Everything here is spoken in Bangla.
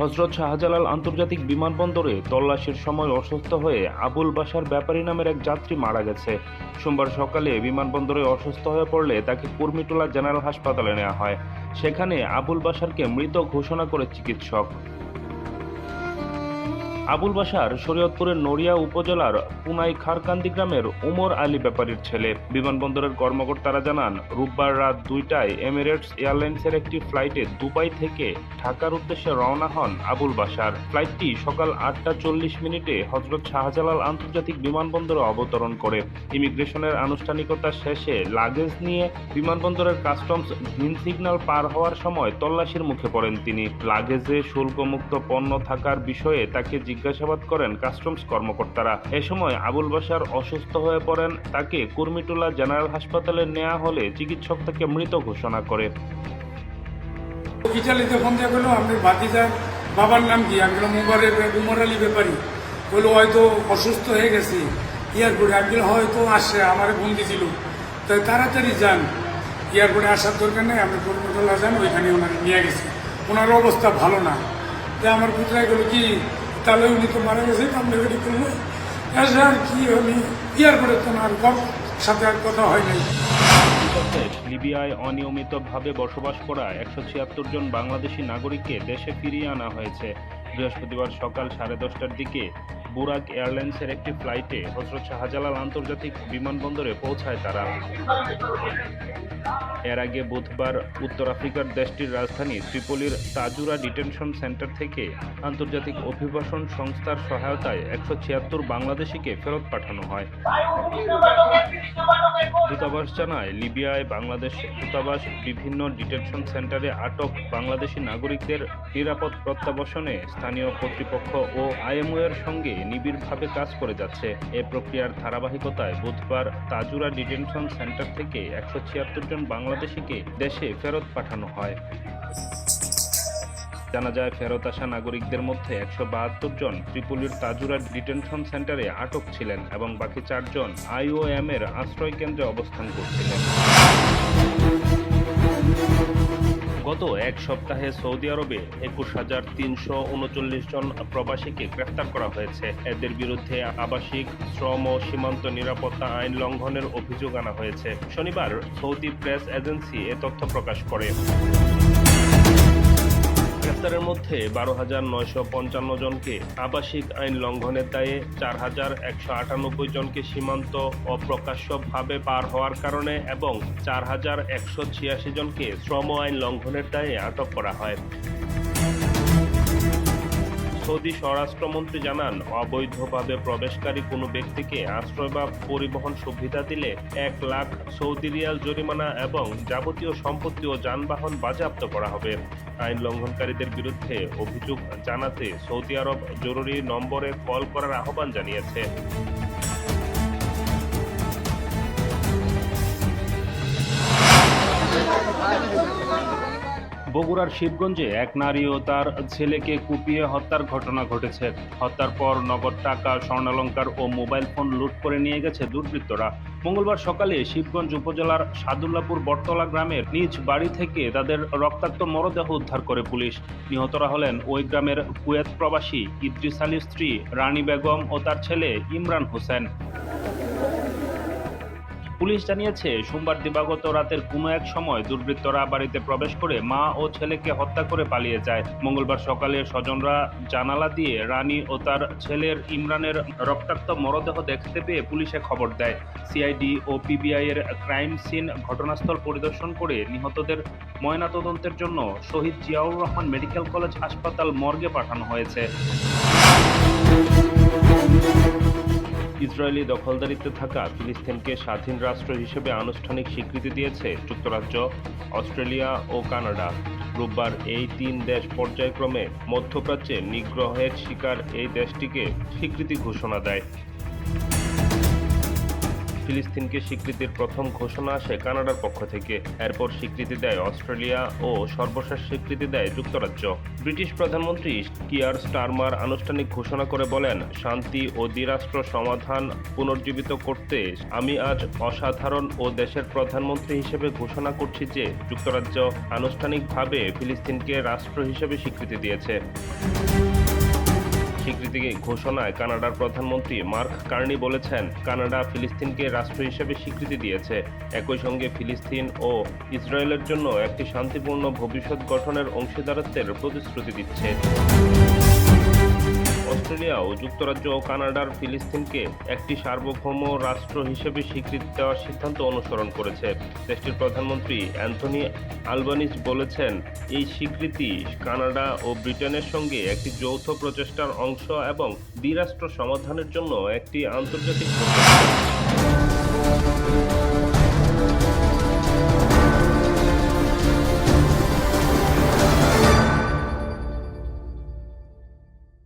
হযরত শাহজালাল আন্তর্জাতিক বিমানবন্দরে তল্লাশির সময় অসুস্থ হয়ে আবুল বাশার ব্যাপারী নামের এক যাত্রী মারা গেছে। সোমবার সকালে বিমানবন্দরে অসুস্থ হয়ে পড়লে তাকে কুর্মিটোলা জেনারেল হাসপাতালে নেওয়া হয়। সেখানে আবুল বাশারকে মৃত ঘোষণা করে চিকিৎসক। আবুল বাশার শরীয়তপুরের নড়িয়া উপজেলার পুনাই খারকান্দি গ্রামের উমর আলী ব্যাপারীর ছেলে। বিমানবন্দরের কর্মকর্তারা জানান, রোববার রাত 2টায় এমিরেটস এয়ারলাইন্সের একটি ফ্লাইটে দুবাই থেকে ঢাকার উদ্দেশ্যে রওনা হন আবুল বাশার। ফ্লাইটটি সকাল 8টা 40 মিনিটে হযরত শাহজালাল আন্তর্জাতিক বিমানবন্দরে অবতরণ করে। ইমিগ্রেশনের আনুষ্ঠানিকতা শেষে লাগেজ নিয়ে বিমানবন্দরের কাস্টমস গ্রিন সিগন্যাল পার হওয়ার সময় তল্লাশির মুখে পড়েন তিনি। লাগেজে শুল্কমুক্ত পণ্য থাকার বিষয়ে তাকে জিজ্ঞাসাবাদ করেন কাস্টমস কর্মকর্তারা। এ সময় আবুল বাশার অসুস্থ হয়ে পড়েন। তাকে কুর্মিটোলা জেনারেল হাসপাতালে নেওয়া হলে চিকিৎসক তাকে মৃত ঘোষণা করে। ইটালিতে ফোন দিয়ে বললো আমি ভাতিজার বাবার নাম কি, আমি উমর আলী ব্যাপারী, বললো হয়তো অসুস্থ হয়ে গেছি এয়ারপোর্টে, আমি হয়তো আসে আমার ফোন দিয়েছিল, তাই তাড়াতাড়ি যান, এয়ারপোর্টে আসার দরকার নেই, আমি কুর্মিটোলা যান, ওইখানে ওনাকে নিয়ে গেছি, ওনার অবস্থা ভালো না। তাই আমার পুত্রাই গেলো কি তাহলে উনি তো মারা গেছে, কামড়াকাটি করলো এসে আর কি উনি এয়ারপোর্টে তো আর সাথে আর কথা হয় নাই। লিবিয়ায় অনিয়মিতভাবে বসবাস করা 176 জন বাংলাদেশি নাগরিককে দেশে ফিরিয়ে আনা হয়েছে। বৃহস্পতিবার সকাল 10:30টার দিকে বুরাক এয়ারলাইন্সের একটি ফ্লাইটে হযরত শাহজালাল আন্তর্জাতিক বিমানবন্দরে পৌঁছায় তারা। এর আগে বুধবার উত্তর আফ্রিকার দেশটির রাজধানী ত্রিপোলির তাজুরা ডিটেনশন সেন্টার থেকে আন্তর্জাতিক অভিবাসন সংস্থার সহায়তায় 176 বাংলাদেশিকে ফেরত পাঠানো হয়। দূতাবাস জানায়, লিবিয়ায় বাংলাদেশ দূতাবাস বিভিন্ন ডিটেনশন সেন্টারে আটক বাংলাদেশি নাগরিকদের নিরাপদ প্রত্যাবাসনে স্থানীয় কর্তৃপক্ষ ও আইএমও এর সঙ্গে নিবিড়ভাবে কাজ করে যাচ্ছে। এ প্রক্রিয়ার ধারাবাহিকতায় বুধবার তাজুরা ডিটেনশন সেন্টার থেকে 176 জন বাংলাদেশিকে দেশে ফেরত পাঠানো হয়। জানা যায়, ফেরত আসা নাগরিকদের মধ্যে 172 জন ত্রিপোলির তাজুরা ডিটেনশন সেন্টারে আটক ছিলেন এবং বাকি 4 জন IOM এর আশ্রয় কেন্দ্রে অবস্থান করছিলেন। গত এক সপ্তাহে সৌদি আরবে 21,339 জন প্রবাসীকে গ্রেফতার করা হয়েছে। এদের বিরুদ্ধে আবাসিক, শ্রম ও সীমান্ত নিরাপত্তা আইন লঙ্ঘনের অভিযোগ আনা হয়েছে। শনিবার সৌদি প্রেস এজেন্সি এ তথ্য প্রকাশ করে। গ্রেফতারের মধ্যে 12,955 জনকে আবাসিক আইন লঙ্ঘনের দায়ে, 4,198 জনকে সীমান্ত অপ্রকাশ্যভাবে পার হওয়ার কারণে এবং 4,186 জনকে শ্রম আইন লঙ্ঘনের দায়ে আটক করা হয়। সৌদি স্বরাষ্ট্রমন্ত্রী জানান, অবৈধভাবে প্রবেশকারী কোনো ব্যক্তিকে আশ্রয় বা পরিবহন সুবিধা দিলে 1 লাখ সৌদি রিয়াল জরিমানা এবং যাবতীয় সম্পত্তি ও যানবাহন বাজেয়াপ্ত করা হবে। আইন লঙ্ঘনকারীদের বিরুদ্ধে অভিযোগ জানাতে সৌদি আরব জরুরি নম্বরে কল করার আহ্বান জানিয়েছে। বগুড়ার শিবগঞ্জে এক নারী ও তার ছেলেকে কুপিয়ে হত্যার ঘটনা ঘটেছে। হত্যার পর নগদ টাকা, স্বর্ণালংকার ও মোবাইল ফোন লুট করে নিয়ে গেছে দুর্বৃত্তরা। মঙ্গলবার সকালে শিবগঞ্জ উপজেলার সাদুল্লাপুর বটতলা গ্রামের নিজ বাড়ি থেকে তাদের রক্তাক্ত মরদেহ উদ্ধার করে পুলিশ। নিহতরা হলেন ওই গ্রামের কুয়েত প্রবাসী ইদ্রিস আলীর স্ত্রী রানী বেগম ও তার ছেলে ইমরান হোসেন। পুলিশ জানিয়েছে, সোমবার দিবাগত রাতের কোনো এক সময় দুর্বৃত্তরা বাড়িতে প্রবেশ করে মা ও ছেলেকে হত্যা করে পালিয়ে যায়। মঙ্গলবার সকালে স্বজনরা জানালা দিয়ে রানী ও তার ছেলের ইমরানের রক্তাক্ত মরদেহ দেখতে পেয়ে পুলিশে খবর দেয়। সিআইডি ও পিবিআই এর ক্রাইম সিন ঘটনাস্থল পরিদর্শন করে নিহতদের ময়নাতদন্তের জন্য শহীদ জিয়াউর রহমান মেডিকেল কলেজ হাসপাতাল মর্গে পাঠানো হয়েছে। ইসরায়েলি দখলদারিত্বে থাকা ফিলিস্তিনকে স্বাধীন রাষ্ট্র হিসেবে আনুষ্ঠানিক স্বীকৃতি দিয়েছে যুক্তরাজ্য, অস্ট্রেলিয়া ও কানাডা। রোববার এই 3 দেশ পর্যায়ক্রমে মধ্যপ্রাচ্যে নিগ্রহের শিকার এই দেশটিকে স্বীকৃতি ঘোষণা দেয়। ফিলিস্তিনকে স্বীকৃতির প্রথম ঘোষণা আসে কানাডার পক্ষ থেকে। এরপর স্বীকৃতি দেয় অস্ট্রেলিয়া ও সর্বশেষ স্বীকৃতি দেয় যুক্তরাজ্য। ব্রিটিশ প্রধানমন্ত্রী কিয়ার স্টারমার আনুষ্ঠানিক ঘোষণা করে বলেন, শান্তি ও দ্বিরাষ্ট্র সমাধান পুনর্জীবিত করতে আমি আজ অসাধারণ ও দেশের প্রধানমন্ত্রী হিসেবে ঘোষণা করছি যে যুক্তরাজ্য আনুষ্ঠানিকভাবে ফিলিস্তিনকে রাষ্ট্র হিসেবে স্বীকৃতি দিয়েছে। স্বীকৃতি ঘোষণায় কানাডার প্রধানমন্ত্রী মার্ক কার্নি বলেছেন, কানাডা ফিলিস্তিনকে রাষ্ট্র হিসেবে স্বীকৃতি দিয়েছে, একই সঙ্গে ফিলিস্তিন ও ইসরায়েলের জন্য একটি শান্তিপূর্ণ ভবিষ্যৎ গঠনের অংশীদারত্বের প্রতিশ্রুতি দিচ্ছে। অস্ট্রেলিয়া ও যুক্তরাজ্য ও কানাডার ফিলিস্তিনকে একটি সার্বভৌম রাষ্ট্র হিসেবে স্বীকৃতি দেওয়ার সিদ্ধান্ত অনুসরণ করেছে। দেশটির প্রধানমন্ত্রী অ্যান্থনি আলবানিজ বলেছেন, এই স্বীকৃতি কানাডা ও ব্রিটেনের সঙ্গে একটি যৌথ প্রচেষ্টার অংশ এবং দ্বিরাষ্ট্র সমাধানের জন্য একটি আন্তর্জাতিক প্রচেষ্টা।